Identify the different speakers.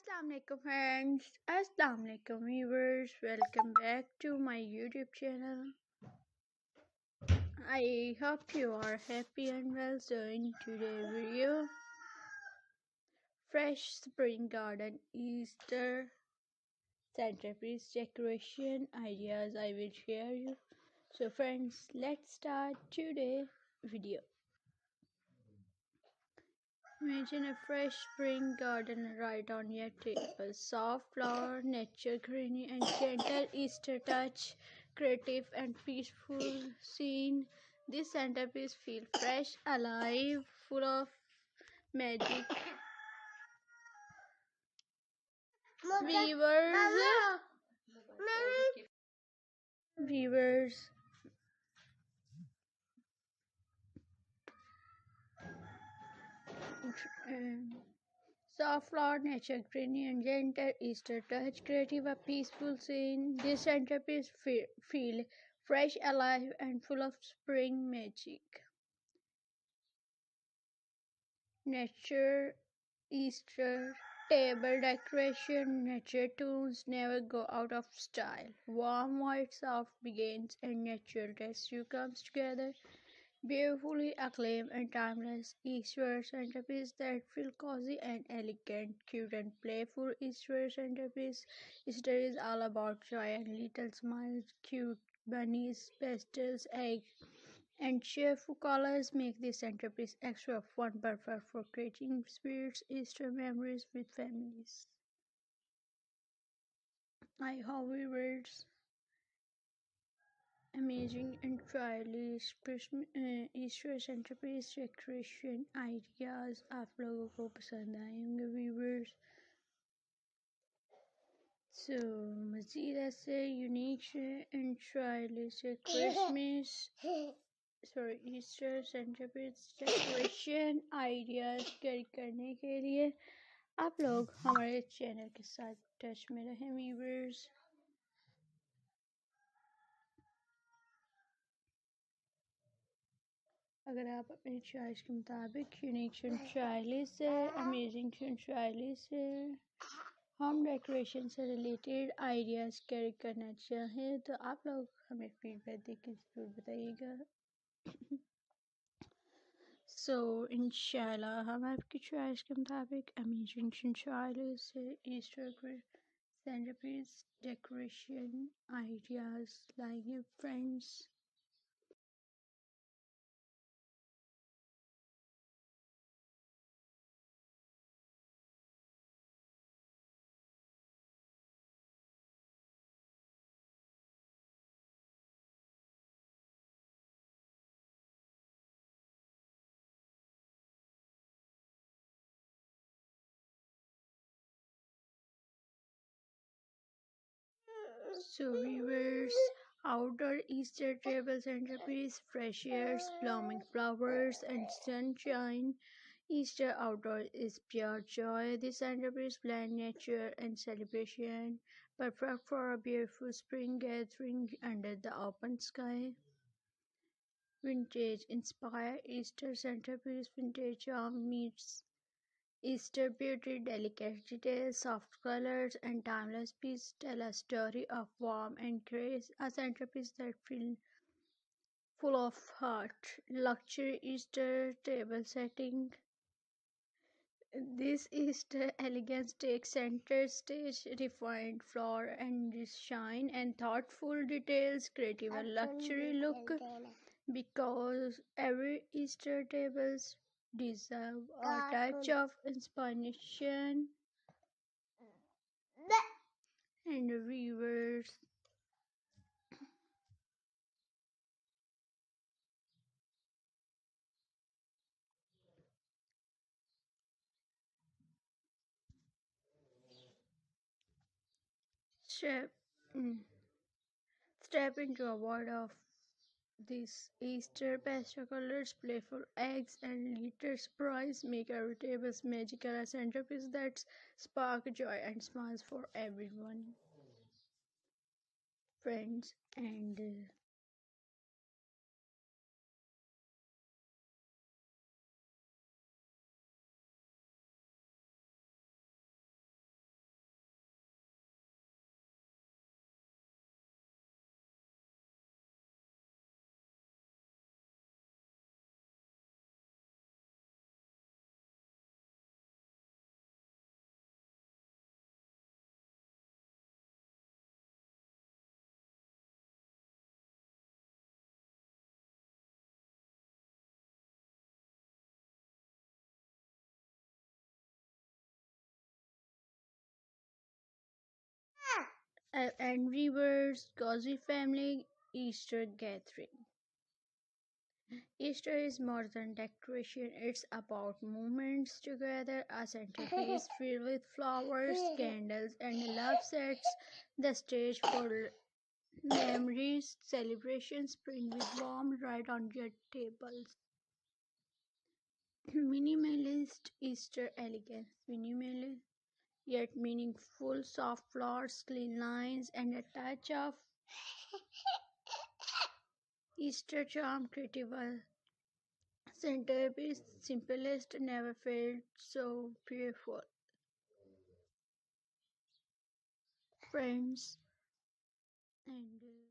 Speaker 1: Assalamu alaikum friends, Assalamu alaikum viewers, welcome back to my YouTube channel. I hope you are happy and well. So in today's video, fresh spring garden Easter centerpiece decoration ideas I will share you. So friends, let's start today's video. Imagine a fresh spring garden right on your table. Soft flower, nature greenery, and gentle Easter touch. Creative and peaceful scene. This centerpiece feels fresh, alive, full of magic. Viewers, viewers, soft flower, nature greenery, and gentle Easter touch. Creative, a peaceful scene. This centerpiece feel fresh, alive, and full of spring magic. Nature, Easter, table decoration, nature tunes never go out of style. Warm white soft begins and natural rescue comes together. Beautifully acclaimed and timeless Easter centerpiece that feel cozy and elegant, cute and playful Easter centerpiece. Easter is all about joy and little smiles, cute bunnies, pastels, eggs, and cheerful colors make this centerpiece extra fun, perfect for creating spirits Easter memories with families. I hope viewers amazing and stylish Christmas Easter centrepiece decoration ideas आप लोगों को पसंद आए होंगे viewers. So मज़ीद ऐसे unique and stylish Christmas Easter centrepiece decoration ideas carry करने के लिए आप लोग हमारे चैनल के साथ टच में रहें व्यूवर्स. अगर आप अपनी चॉइस के मुताबिक यूनिक स्टाइलिश से अमेजिंग स्टाइलिश से होम डेकोरेशन से रिलेटेड आइडियाज़ कैरी करना चाहें तो आप लोग हमें फीडबैक देकर ज़रूर बताइएगा. सो इंशाल्लाह हम आपकी चॉइस के मुताबिक अमेजिंग स्टाइलिश से ईस्टर सेंटरपीस डेकोरेशन आइडियाज़ लाएंगे friends. So viewers, outdoor Easter table centerpiece, fresh airs, blooming flowers, and sunshine. Easter outdoor is pure joy. This centerpiece blend nature and celebration, perfect for a beautiful spring gathering under the open sky. Vintage inspired Easter centerpiece, vintage charm meets Easter beauty, delicate details, soft colors, and timeless pieces tell a story of warmth and grace. A centerpiece that feels full of heart. Luxury Easter table setting. This Easter elegance takes center stage, refined flower and shine, and thoughtful details, creative and luxury look. Because every Easter tables deserve a touch of inspiration and viewers. Step, step into a world of these Easter pastel colors, playful eggs, and glitter surprise make every table magical, a centerpiece that spark joy and smiles for everyone. Friends and Angry Birds, Cozy Family, Easter Gathering. Easter is more than decoration, it's about moments together. A centerpiece filled with flowers, candles, and love sets the stage for memories. Celebrations bring with warm right on your tables. Minimalist Easter elegance. Minimalist yet meaningful, soft flowers, clean lines, and a touch of Easter charm critical. Centerpiece simplest never felt so beautiful. Friends and